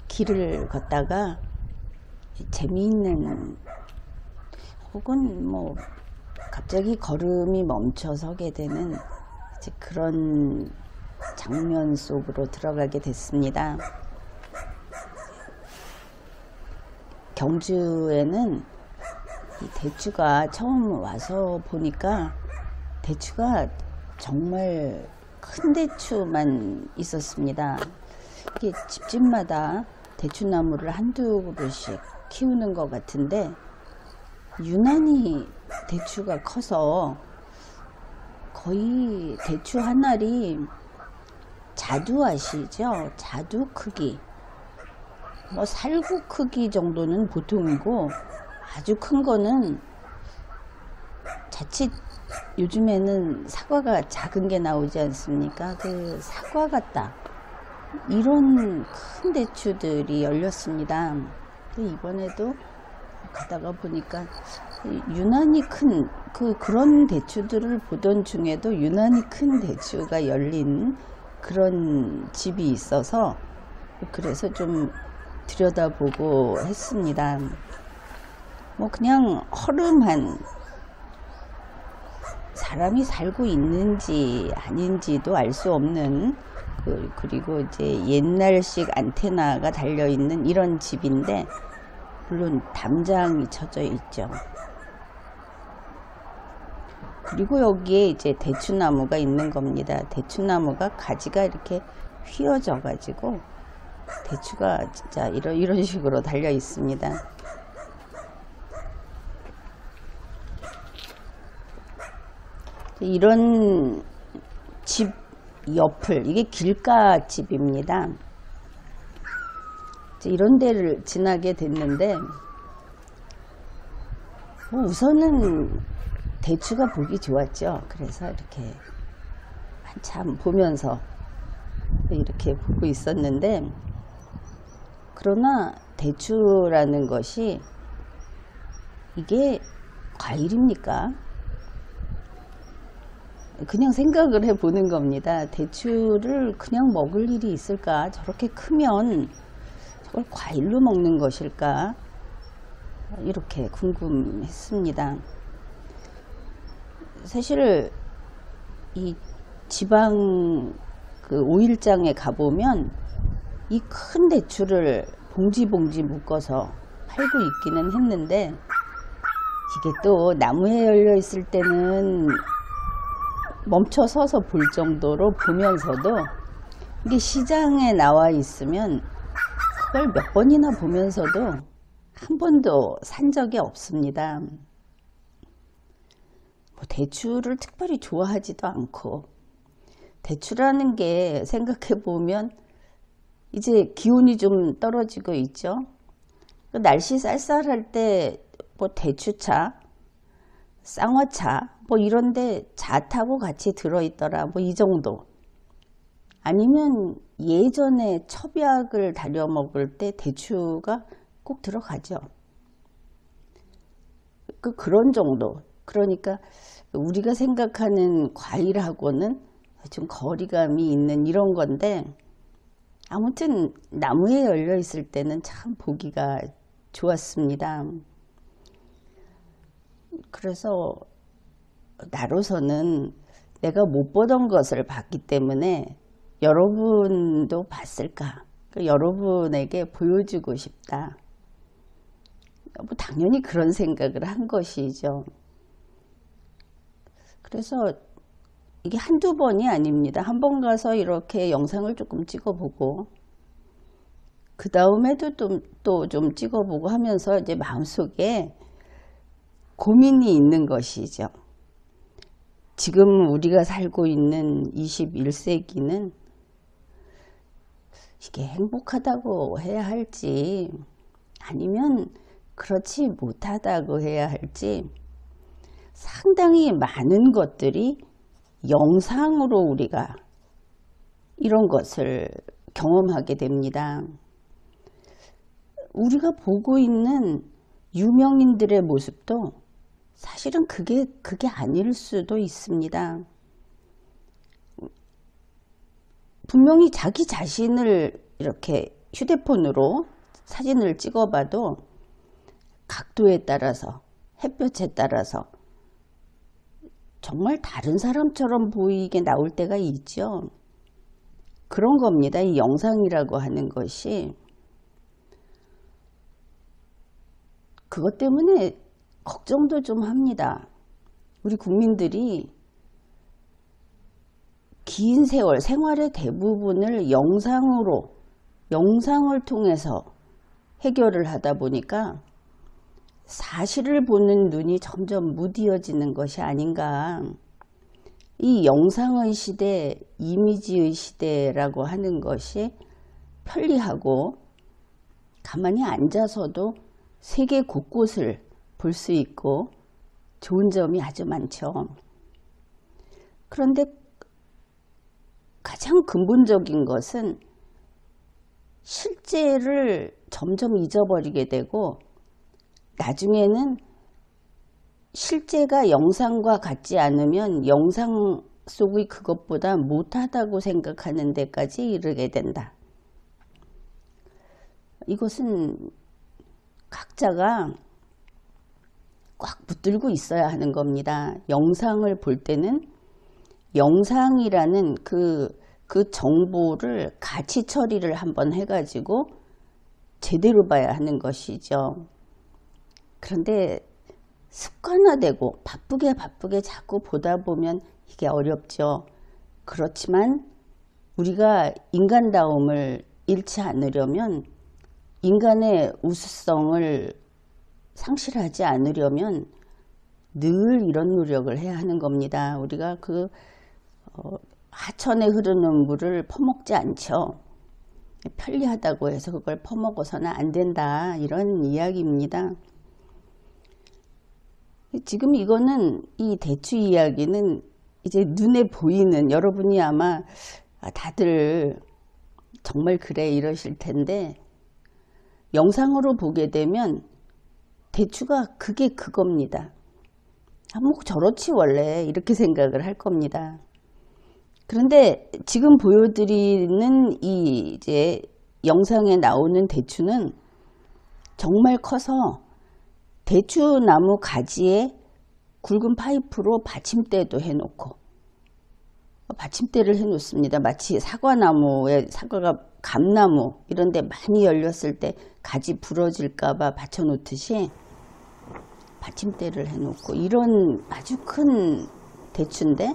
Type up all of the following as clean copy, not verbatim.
길을 걷다가 재미있는 혹은 뭐 갑자기 걸음이 멈춰 서게 되는 이제 그런 장면 속으로 들어가게 됐습니다. 경주에는 이 대추가 처음 와서 보니까 대추가 정말 큰 대추만 있었습니다. 이게 집집마다 대추나무를 한두 그루씩 키우는 것 같은데 유난히 대추가 커서 거의 대추 한 알이 자두 아시죠? 자두 크기, 뭐 살구 크기 정도는 보통이고 아주 큰 거는 자칫 요즘에는 사과가 작은 게 나오지 않습니까? 그 사과 같다. 이런 큰 대추들이 열렸습니다. 이번에도 가다가 보니까 유난히 큰 그런 대추들을 보던 중에도 유난히 큰 대추가 열린 그런 집이 있어서 그래서 좀 들여다보고 했습니다. 뭐 그냥 허름한 사람이 살고 있는지 아닌지도 알 수 없는 그리고 이제 옛날식 안테나가 달려있는 이런 집인데 물론 담장이 쳐져 있죠. 그리고 여기에 이제 대추나무가 있는 겁니다. 대추나무가 가지가 이렇게 휘어져 가지고 대추가 진짜 이런 식으로 달려 있습니다. 이런 집 옆을, 이게 길가 집입니다. 이런 데를 지나게 됐는데 뭐 우선은 대추가 보기 좋았죠. 그래서 이렇게 한참 보면서 이렇게 보고 있었는데, 그러나 대추라는 것이 이게 과일입니까? 그냥 생각을 해보는 겁니다. 대추를 그냥 먹을 일이 있을까? 저렇게 크면 저걸 과일로 먹는 것일까? 이렇게 궁금했습니다. 사실 이 지방 그 오일장에 가보면 이 큰 대추를 봉지 묶어서 팔고 있기는 했는데, 이게 또 나무에 열려 있을 때는 멈춰 서서 볼 정도로 보면서도 이게 시장에 나와 있으면 그걸 몇 번이나 보면서도 한 번도 산 적이 없습니다. 뭐 대추를 특별히 좋아하지도 않고, 대추라는 게 생각해 보면 이제 기온이 좀 떨어지고 있죠. 날씨 쌀쌀할 때 뭐 대추차, 쌍화차 뭐 이런데 자 타고 같이 들어있더라, 뭐 이 정도. 아니면 예전에 첩약을 다려 먹을 때 대추가 꼭 들어가죠. 그런 정도. 그러니까 우리가 생각하는 과일하고는 좀 거리감이 있는 이런 건데, 아무튼 나무에 열려 있을 때는 참 보기가 좋았습니다. 그래서 나로서는 내가 못 보던 것을 봤기 때문에 여러분도 봤을까? 여러분에게 보여주고 싶다. 뭐 당연히 그런 생각을 한 것이죠. 그래서 이게 한두 번이 아닙니다. 한 번 가서 이렇게 영상을 조금 찍어보고, 그 다음에도 또 좀 찍어보고 하면서 이제 마음속에 고민이 있는 것이죠. 지금 우리가 살고 있는 21세기는 이게 행복하다고 해야 할지 아니면 그렇지 못하다고 해야 할지, 상당히 많은 것들이 영상으로 우리가 이런 것을 경험하게 됩니다. 우리가 보고 있는 유명인들의 모습도 사실은 그게 아닐 수도 있습니다. 분명히 자기 자신을 이렇게 휴대폰으로 사진을 찍어봐도 각도에 따라서 햇볕에 따라서 정말 다른 사람처럼 보이게 나올 때가 있죠. 그런 겁니다. 이 영상이라고 하는 것이. 그것 때문에 걱정도 좀 합니다. 우리 국민들이 긴 세월 생활의 대부분을 영상을 통해서 해결을 하다 보니까 사실을 보는 눈이 점점 무디어지는 것이 아닌가. 이 영상의 시대, 이미지의 시대라고 하는 것이 편리하고 가만히 앉아서도 세계 곳곳을 볼 수 있고 좋은 점이 아주 많죠. 그런데 가장 근본적인 것은 실제를 점점 잊어버리게 되고 나중에는 실제가 영상과 같지 않으면 영상 속의 그것보다 못하다고 생각하는 데까지 이르게 된다. 이것은 각자가 꽉 붙들고 있어야 하는 겁니다. 영상을 볼 때는 영상이라는 그 정보를 가치 처리를 한번 해가지고 제대로 봐야 하는 것이죠. 그런데 습관화되고 바쁘게 자꾸 보다 보면 이게 어렵죠. 그렇지만 우리가 인간다움을 잃지 않으려면, 인간의 우수성을 상실하지 않으려면 늘 이런 노력을 해야 하는 겁니다. 우리가 하천에 흐르는 물을 퍼먹지 않죠. 편리하다고 해서 그걸 퍼먹어서는 안 된다, 이런 이야기입니다. 지금 이거는, 이 대추 이야기는 이제 눈에 보이는, 여러분이 아마 다들 정말 그래 이러실 텐데, 영상으로 보게 되면 대추가 그게 그겁니다. 뭐 저렇지 원래, 이렇게 생각을 할 겁니다. 그런데 지금 보여드리는 이 이제 영상에 나오는 대추는 정말 커서 대추나무 가지에 굵은 파이프로 받침대도 해놓고, 받침대를 해놓습니다. 마치 사과가 감나무 이런 데 많이 열렸을 때 가지 부러질까봐 받쳐놓듯이 받침대를 해놓고, 이런 아주 큰 대추인데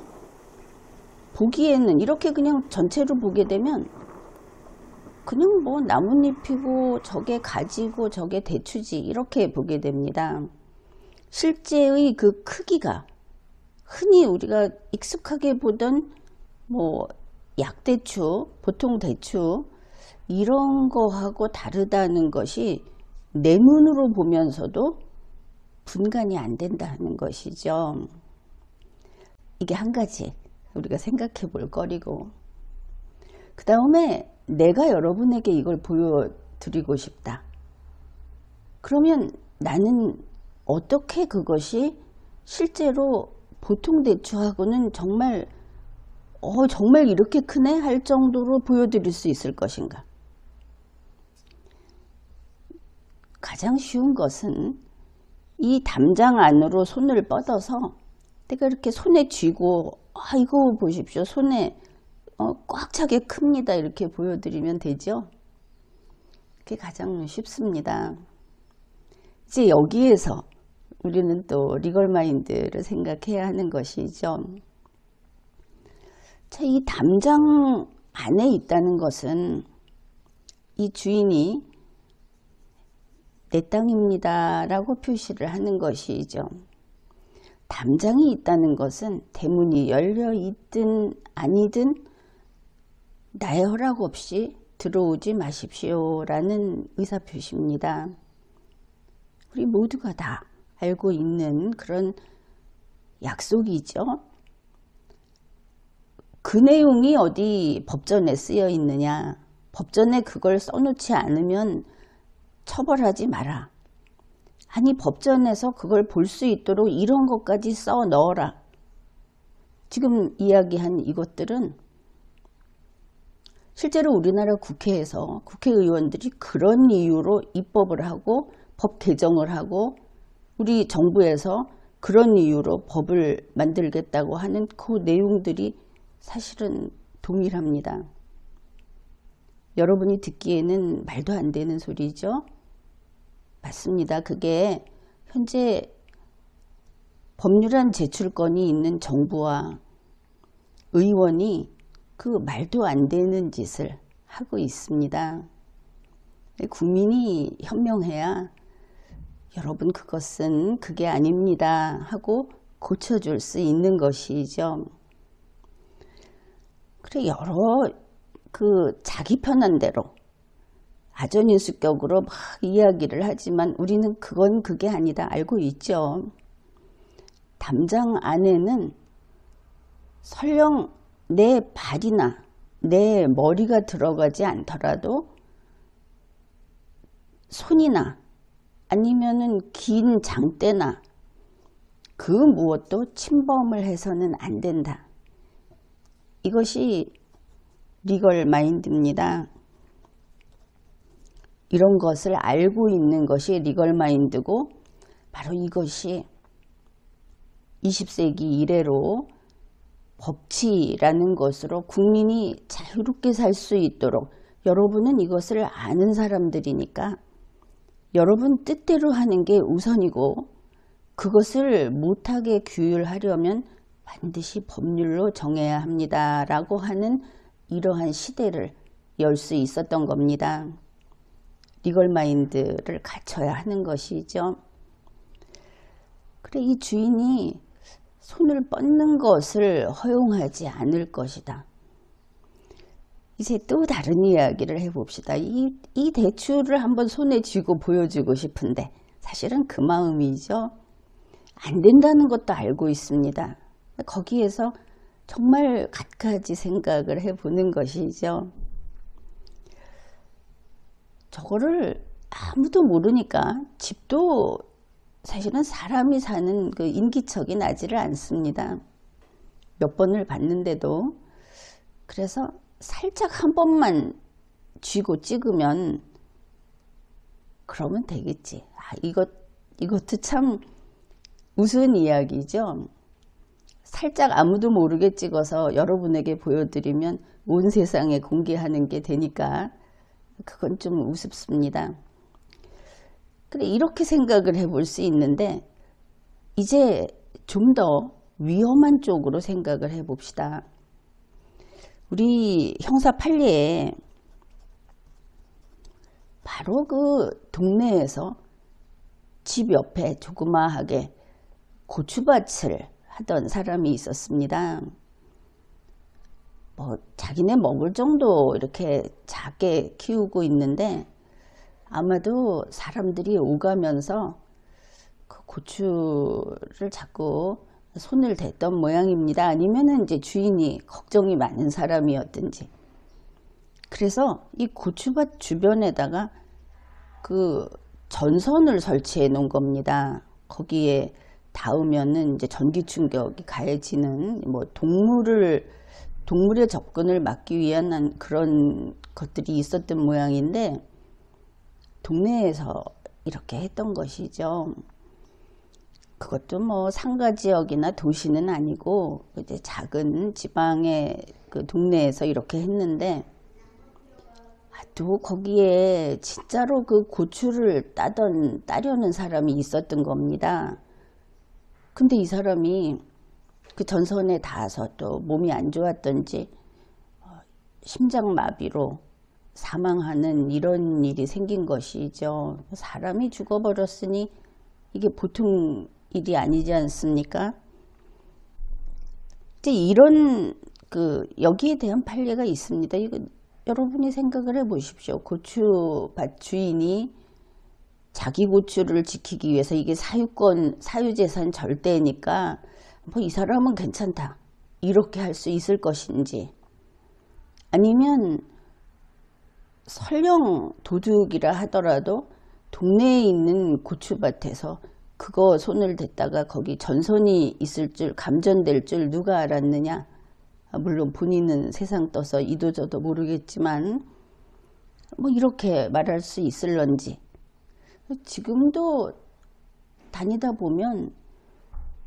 보기에는 이렇게 그냥 전체로 보게 되면 그냥 뭐 나뭇잎이고 저게 가지고 저게 대추지, 이렇게 보게 됩니다. 실제의 그 크기가 흔히 우리가 익숙하게 보던 뭐 약대추, 보통 대추 이런 거하고 다르다는 것이 내 눈으로 보면서도 분간이 안 된다는 것이죠. 이게 한 가지 우리가 생각해 볼 거리고, 그 다음에 내가 여러분에게 이걸 보여드리고 싶다. 그러면 나는 어떻게 그것이 실제로 보통 대추하고는 정말 이렇게 크네 할 정도로 보여드릴 수 있을 것인가. 가장 쉬운 것은 이 담장 안으로 손을 뻗어서 내가 이렇게 손에 쥐고, 이거 보십시오, 손에 꽉 차게 큽니다, 이렇게 보여드리면 되죠. 그게 가장 쉽습니다. 이제 여기에서 우리는 또 리걸마인드를 생각해야 하는 것이죠. 자, 이 담장 안에 있다는 것은 이 주인이 내 땅입니다 라고 표시를 하는 것이죠. 담장이 있다는 것은 대문이 열려 있든 아니든 나의 허락 없이 들어오지 마십시오 라는 의사표시입니다. 우리 모두가 다 알고 있는 그런 약속이죠. 그 내용이 어디 법전에 쓰여 있느냐, 법전에 그걸 써놓지 않으면 처벌하지 마라, 아니 법전에서 그걸 볼 수 있도록 이런 것까지 써 넣어라. 지금 이야기한 이것들은 실제로 우리나라 국회에서 국회의원들이 그런 이유로 입법을 하고 법 개정을 하고 우리 정부에서 그런 이유로 법을 만들겠다고 하는 그 내용들이 사실은 동일합니다. 여러분이 듣기에는 말도 안 되는 소리죠? 맞습니다. 그게 현재 법률안 제출권이 있는 정부와 의원이 그 말도 안 되는 짓을 하고 있습니다. 국민이 현명해야 여러분 그것은 그게 아닙니다 하고 고쳐줄 수 있는 것이죠. 그래 여러 자기 편한 대로 아전인수격으로 막 이야기를 하지만 우리는 그건 그게 아니다 알고 있죠. 담장 안에는 설령 내 발이나 내 머리가 들어가지 않더라도 손이나 아니면은 긴 장대나 그 무엇도 침범을 해서는 안 된다. 이것이 리걸 마인드입니다. 이런 것을 알고 있는 것이 리걸 마인드고 바로 이것이 20세기 이래로 법치라는 것으로 국민이 자유롭게 살 수 있도록 여러분은 이것을 아는 사람들이니까 여러분 뜻대로 하는 게 우선이고 그것을 못하게 규율하려면 반드시 법률로 정해야 합니다. 라고 하는 이러한 시대를 열 수 있었던 겁니다. 리걸 마인드를 갖춰야 하는 것이죠. 그래 이 주인이 손을 뻗는 것을 허용하지 않을 것이다. 이제 또 다른 이야기를 해봅시다. 이 대추를 한번 손에 쥐고 보여주고 싶은데 사실은 그 마음이죠. 안 된다는 것도 알고 있습니다. 거기에서 정말 갖가지 생각을 해보는 것이죠. 저거를 아무도 모르니까 집도 사실은 사람이 사는 그 인기척이 나지를 않습니다. 몇 번을 봤는데도. 그래서 살짝 한 번만 쥐고 찍으면 그러면 되겠지. 이것도 참 우스운 이야기죠. 살짝 아무도 모르게 찍어서 여러분에게 보여드리면 온 세상에 공개하는 게 되니까 그건 좀 우습습니다. 그래 이렇게 생각을 해볼 수 있는데 이제 좀 더 위험한 쪽으로 생각을 해봅시다. 우리 형사 판례에 바로 그 동네에서 집 옆에 조그마하게 고추밭을 하던 사람이 있었습니다. 뭐 자기네 먹을 정도 이렇게 작게 키우고 있는데 아마도 사람들이 오가면서 그 고추를 자꾸 손을 댔던 모양입니다. 아니면은 이제 주인이 걱정이 많은 사람이었든지. 그래서 이 고추밭 주변에다가 그 전선을 설치해 놓은 겁니다. 거기에 닿으면은 이제 전기 충격이 가해지는 뭐 동물의 접근을 막기 위한 그런 것들이 있었던 모양인데 동네에서 이렇게 했던 것이죠. 그것도 뭐 상가 지역이나 도시는 아니고 이제 작은 지방의 그 동네에서 이렇게 했는데 또 거기에 진짜로 그 고추를 따려는 사람이 있었던 겁니다. 근데 이 사람이 그 전선에 닿아서 또 몸이 안 좋았던지 심장마비로 사망하는 이런 일이 생긴 것이죠. 사람이 죽어버렸으니 이게 보통 일이 아니지 않습니까? 이제 이런 여기에 대한 판례가 있습니다. 이거 여러분이 생각을 해 보십시오. 고추밭 주인이 자기 고추를 지키기 위해서 이게 사유재산 절대니까 뭐 이 사람은 괜찮다 이렇게 할 수 있을 것인지, 아니면 설령 도둑이라 하더라도 동네에 있는 고추밭에서 그거 손을 댔다가 거기 전선이 있을 줄, 감전될 줄 누가 알았느냐, 물론 본인은 세상 떠서 이도저도 모르겠지만 뭐 이렇게 말할 수 있을런지. 지금도 다니다 보면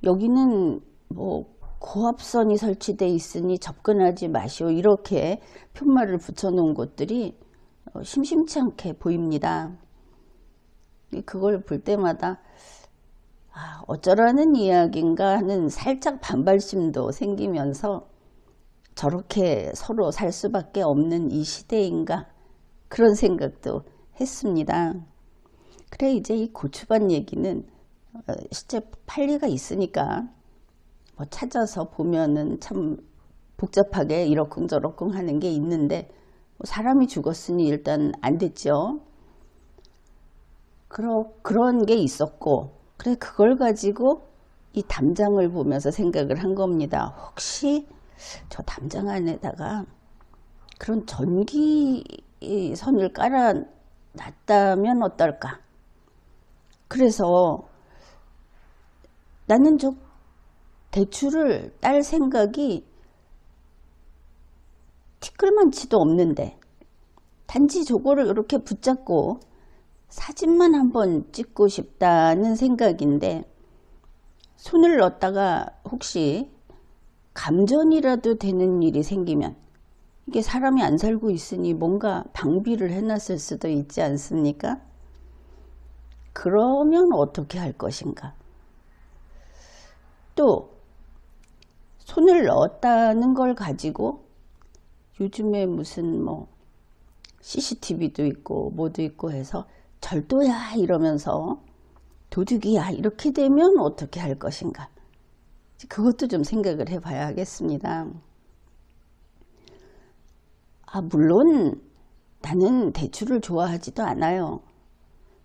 여기는 뭐 고압선이 설치되어 있으니 접근하지 마시오 이렇게 편말을 붙여놓은 곳들이 심심치 않게 보입니다. 그걸 볼 때마다 어쩌라는 이야기인가 하는 살짝 반발심도 생기면서 저렇게 서로 살 수밖에 없는 이 시대인가 그런 생각도 했습니다. 그래 이제 이 고추밭 얘기는 실제 판례가 있으니까 뭐 찾아서 보면은 참 복잡하게 이러쿵저러쿵 하는 게 있는데 사람이 죽었으니 일단 안 됐죠. 그런 게 있었고 그래 그걸 가지고 이 담장을 보면서 생각을 한 겁니다. 혹시 저 담장 안에다가 그런 전기선을 깔아 놨다면 어떨까. 그래서 나는 저 대추를 딸 생각이 티끌만치도 없는데 단지 저거를 이렇게 붙잡고 사진만 한번 찍고 싶다는 생각인데 손을 넣었다가 혹시 감전이라도 되는 일이 생기면 이게 사람이 안 살고 있으니 뭔가 방비를 해놨을 수도 있지 않습니까? 그러면 어떻게 할 것인가? 또 손을 넣었다는 걸 가지고 요즘에 무슨 뭐 CCTV도 있고 뭐도 있고 해서 절도야 이러면서 도둑이야 이렇게 되면 어떻게 할 것인가. 그것도 좀 생각을 해봐야 하겠습니다. 물론 나는 대추를 좋아하지도 않아요.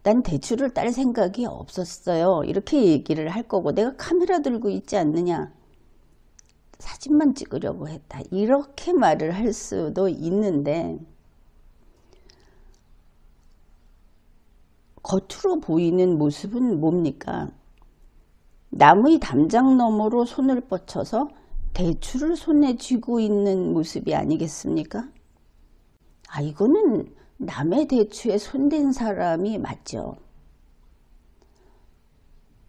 난 대추를 딸 생각이 없었어요. 이렇게 얘기를 할 거고 내가 카메라 들고 있지 않느냐. 사진만 찍으려고 했다. 이렇게 말을 할 수도 있는데 겉으로 보이는 모습은 뭡니까? 나무의 담장 너머로 손을 뻗쳐서 대추를 손에 쥐고 있는 모습이 아니겠습니까? 이거는 남의 대추에 손댄 사람이 맞죠.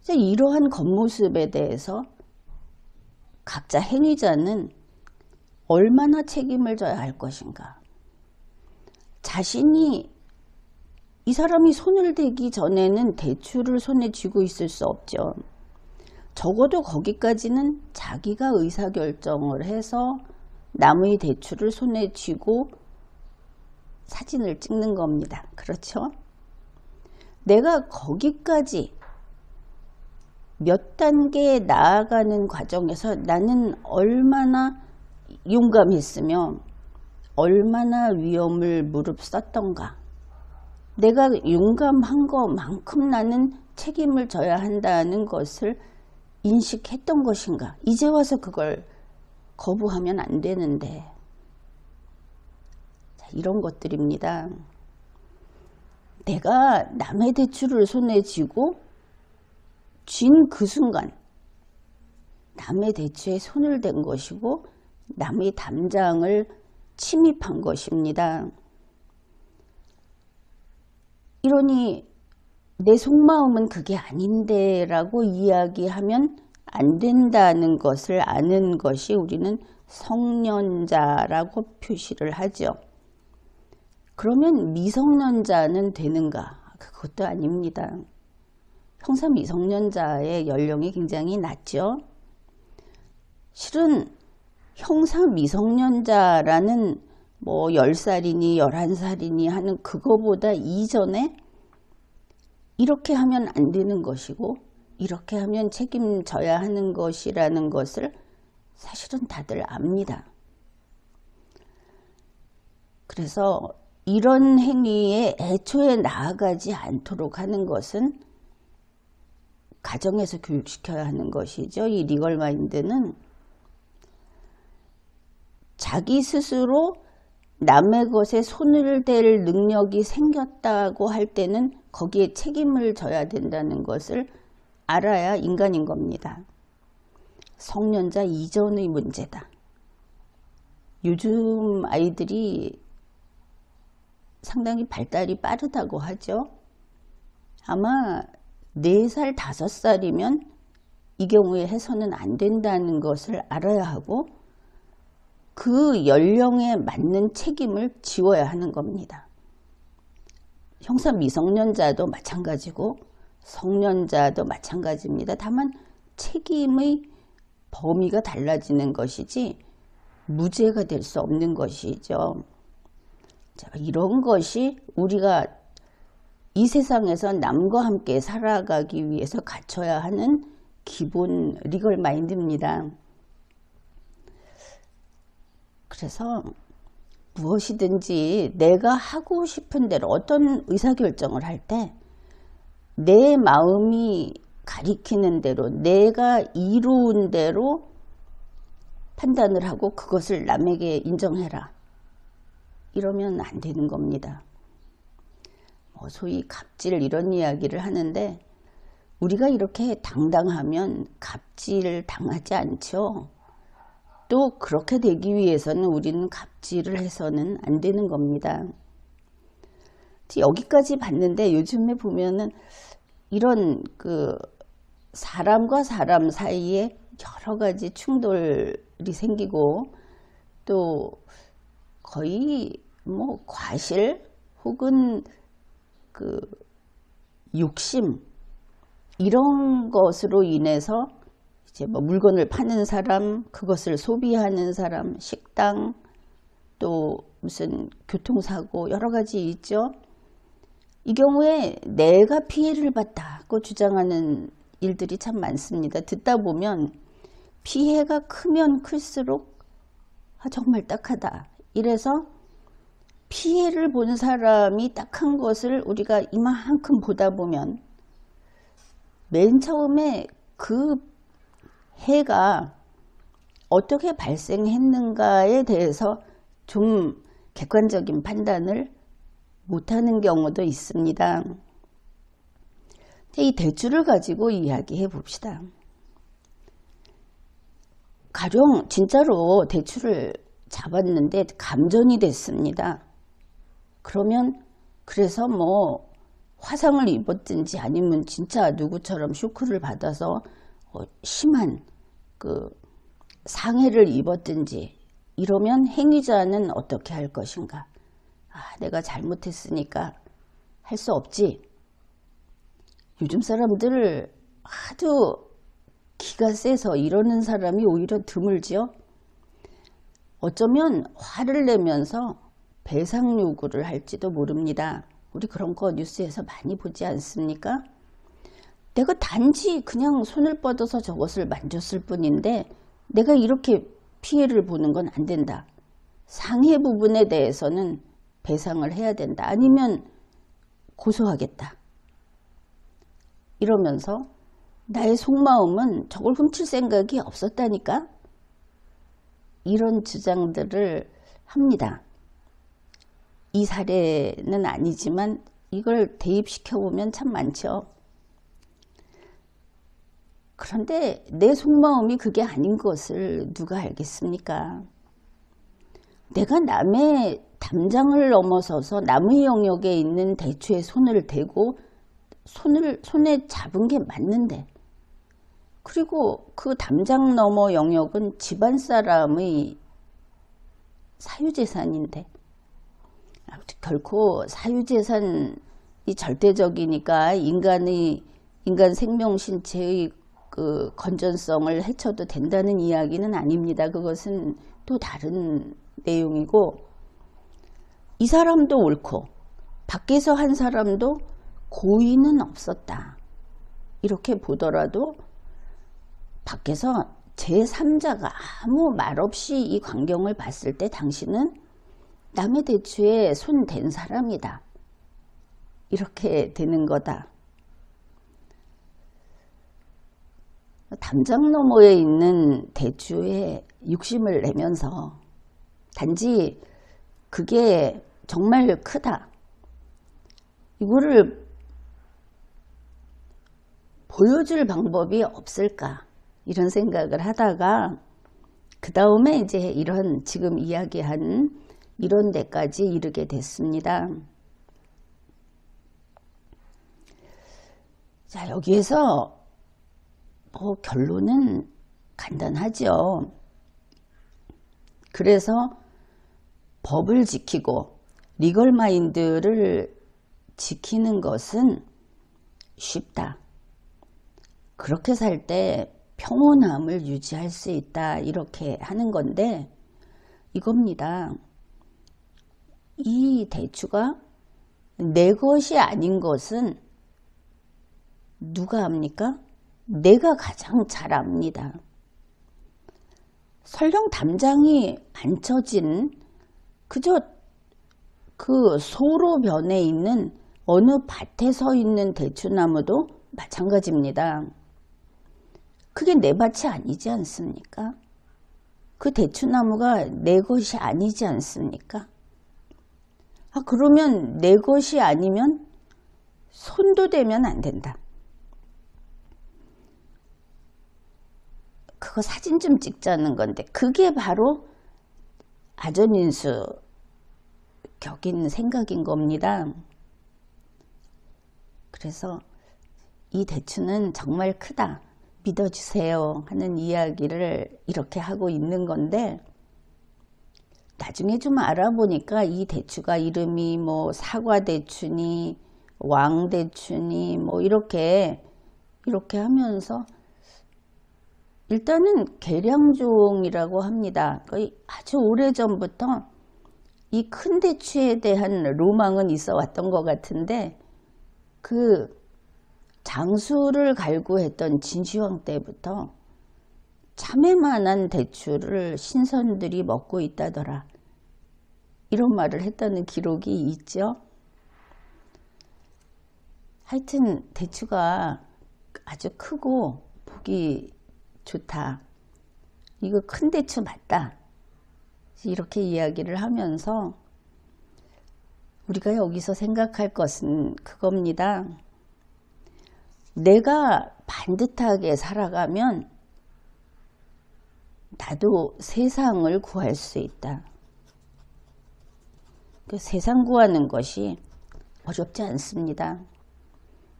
이러한 겉모습에 대해서 각자 행위자는 얼마나 책임을 져야 할 것인가. 자신이 이 사람이 손을 대기 전에는 대추를 손에 쥐고 있을 수 없죠. 적어도 거기까지는 자기가 의사결정을 해서 남의 대추를 손에 쥐고 사진을 찍는 겁니다. 그렇죠? 내가 거기까지 몇 단계 나아가는 과정에서 나는 얼마나 용감했으며 얼마나 위험을 무릅썼던가. 내가 용감한 것만큼 나는 책임을 져야 한다는 것을 인식했던 것인가. 이제 와서 그걸 거부하면 안 되는데. 이런 것들입니다. 내가 남의 대추를 손에 쥐고 쥔 그 순간 남의 대추에 손을 댄 것이고 남의 담장을 침입한 것입니다. 이러니 내 속마음은 그게 아닌데 라고 이야기하면 안 된다는 것을 아는 것이 우리는 성년자라고 표시를 하죠. 그러면 미성년자는 되는가? 그것도 아닙니다. 형사 미성년자의 연령이 굉장히 낮죠. 실은 형사 미성년자라는 뭐 10살이니 11살이니 하는 그거보다 이전에 이렇게 하면 안 되는 것이고 이렇게 하면 책임져야 하는 것이라는 것을 사실은 다들 압니다. 그래서 이런 행위에 애초에 나아가지 않도록 하는 것은 가정에서 교육시켜야 하는 것이죠. 이 리걸 마인드는 자기 스스로 남의 것에 손을 댈 능력이 생겼다고 할 때는 거기에 책임을 져야 된다는 것을 알아야 인간인 겁니다. 성년자 이전의 문제다. 요즘 아이들이 상당히 발달이 빠르다고 하죠. 아마 4살, 5살이면 이 경우에 해서는 안 된다는 것을 알아야 하고 그 연령에 맞는 책임을 지워야 하는 겁니다. 형사 미성년자도 마찬가지고 성년자도 마찬가지입니다. 다만 책임의 범위가 달라지는 것이지 무죄가 될 수 없는 것이죠. 자, 이런 것이 우리가 이 세상에서 남과 함께 살아가기 위해서 갖춰야 하는 기본 리걸 마인드입니다. 그래서 무엇이든지 내가 하고 싶은 대로 어떤 의사결정을 할 때 내 마음이 가리키는 대로 내가 이루은 대로 판단을 하고 그것을 남에게 인정해라. 이러면 안 되는 겁니다. 소위 갑질 이런 이야기를 하는데 우리가 이렇게 당당하면 갑질 당하지 않죠. 또 그렇게 되기 위해서는 우리는 갑질을 해서는 안 되는 겁니다. 여기까지 봤는데 요즘에 보면은 이런 사람과 사람 사이에 여러 가지 충돌이 생기고 또 거의 과실 혹은 욕심 이런 것으로 인해서 이제 물건을 파는 사람, 그것을 소비하는 사람, 식당, 또 무슨 교통사고 여러 가지 있죠. 이 경우에 내가 피해를 봤다고 주장하는 일들이 참 많습니다. 듣다 보면 피해가 크면 클수록 정말 딱하다. 이래서 피해를 본 사람이 딱한 것을 우리가 이만큼 보다 보면 맨 처음에 그 해가 어떻게 발생했는가에 대해서 좀 객관적인 판단을 못하는 경우도 있습니다. 이 대출을 가지고 이야기해 봅시다. 가령 진짜로 대출을 잡았는데 감전이 됐습니다. 그러면 그래서 화상을 입었든지 아니면 진짜 누구처럼 쇼크를 받아서 심한 상해를 입었든지 이러면 행위자는 어떻게 할 것인가? 내가 잘못했으니까 할 수 없지. 요즘 사람들 하도 기가 세서 이러는 사람이 오히려 드물지요. 어쩌면 화를 내면서 배상 요구를 할지도 모릅니다. 우리 그런 거 뉴스에서 많이 보지 않습니까? 내가 단지 그냥 손을 뻗어서 저것을 만졌을 뿐인데 내가 이렇게 피해를 보는 건 안 된다. 상해 부분에 대해서는 배상을 해야 된다. 아니면 고소하겠다. 이러면서 나의 속마음은 저걸 훔칠 생각이 없었다니까? 이런 주장들을 합니다. 이 사례는 아니지만 이걸 대입시켜보면 참 많죠. 그런데 내 속마음이 그게 아닌 것을 누가 알겠습니까? 내가 남의 담장을 넘어서서 남의 영역에 있는 대추에 손을 대고 손에 잡은 게 맞는데, 그리고 그 담장 너머 영역은 집안 사람의 사유재산인데, 결코 사유재산이 절대적이니까 인간 생명 신체의 건전성을 해쳐도 된다는 이야기는 아닙니다. 그것은 또 다른 내용이고, 이 사람도 옳고 밖에서 한 사람도 고의는 없었다. 이렇게 보더라도 밖에서 제3자가 아무 말 없이 이 광경을 봤을 때 당신은 남의 대추에 손 댄 사람이다. 이렇게 되는 거다. 담장 너머에 있는 대추에 욕심을 내면서 단지 그게 정말 크다. 이거를 보여줄 방법이 없을까? 이런 생각을 하다가 그 다음에 이제 이런 지금 이야기한 이런 데까지 이르게 됐습니다. 자, 여기에서 뭐 결론은 간단하죠. 그래서 법을 지키고 리걸 마인드를 지키는 것은 쉽다. 그렇게 살 때 평온함을 유지할 수 있다. 이렇게 하는 건데 이겁니다. 이 대추가 내 것이 아닌 것은 누가 압니까? 내가 가장 잘 압니다. 설령 담장이 안 쳐진 그저 그 소로변에 있는 어느 밭에 서 있는 대추나무도 마찬가지입니다. 그게 내 밭이 아니지 않습니까? 그 대추나무가 내 것이 아니지 않습니까? 그러면 내 것이 아니면 손도 대면 안 된다. 그거 사진 좀 찍자는 건데 그게 바로 아전인수 격인 생각인 겁니다. 그래서 이 대추는 정말 크다. 믿어주세요 하는 이야기를 이렇게 하고 있는 건데 나중에 좀 알아보니까 이 대추가 이름이 뭐 사과대추니 왕대추니 뭐 이렇게 하면서 일단은 계량종이라고 합니다. 아주 오래전부터 이 큰 대추에 대한 로망은 있어 왔던 것 같은데 그 장수를 갈구했던 진시황 때부터 참외만한 대추를 신선들이 먹고 있다더라. 이런 말을 했다는 기록이 있죠. 하여튼 대추가 아주 크고 보기 좋다. 이거 큰 대추 맞다. 이렇게 이야기를 하면서 우리가 여기서 생각할 것은 그겁니다. 내가 반듯하게 살아가면 나도 세상을 구할 수 있다. 그 세상 구하는 것이 어렵지 않습니다.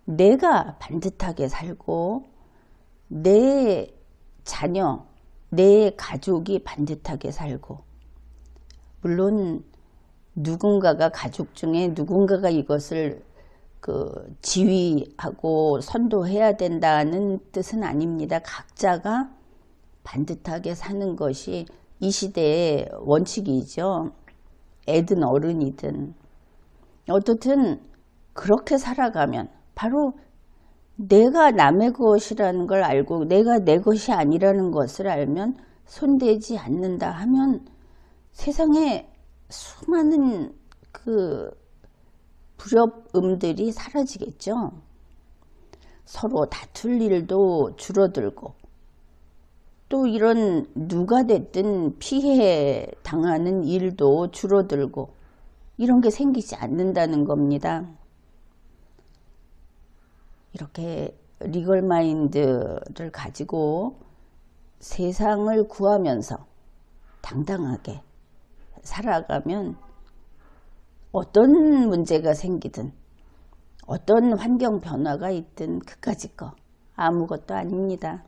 내가 반듯하게 살고 내 자녀, 내 가족이 반듯하게 살고 물론 누군가가 가족 중에 누군가가 이것을 지휘하고 선도해야 된다는 뜻은 아닙니다. 각자가 반듯하게 사는 것이 이 시대의 원칙이죠. 애든 어른이든 어떻든 그렇게 살아가면 바로 내가 남의 것이라는 걸 알고 내가 내 것이 아니라는 것을 알면 손대지 않는다 하면 세상에 수많은 불협음들이 사라지겠죠. 서로 다툴 일도 줄어들고 또 이런 누가 됐든 피해 당하는 일도 줄어들고 이런 게 생기지 않는다는 겁니다. 이렇게 리걸 마인드를 가지고 세상을 구하면서 당당하게 살아가면 어떤 문제가 생기든 어떤 환경 변화가 있든 그까짓 거 아무것도 아닙니다.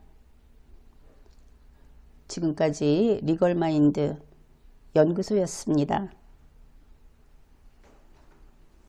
지금까지 리걸 마인드 연구소였습니다.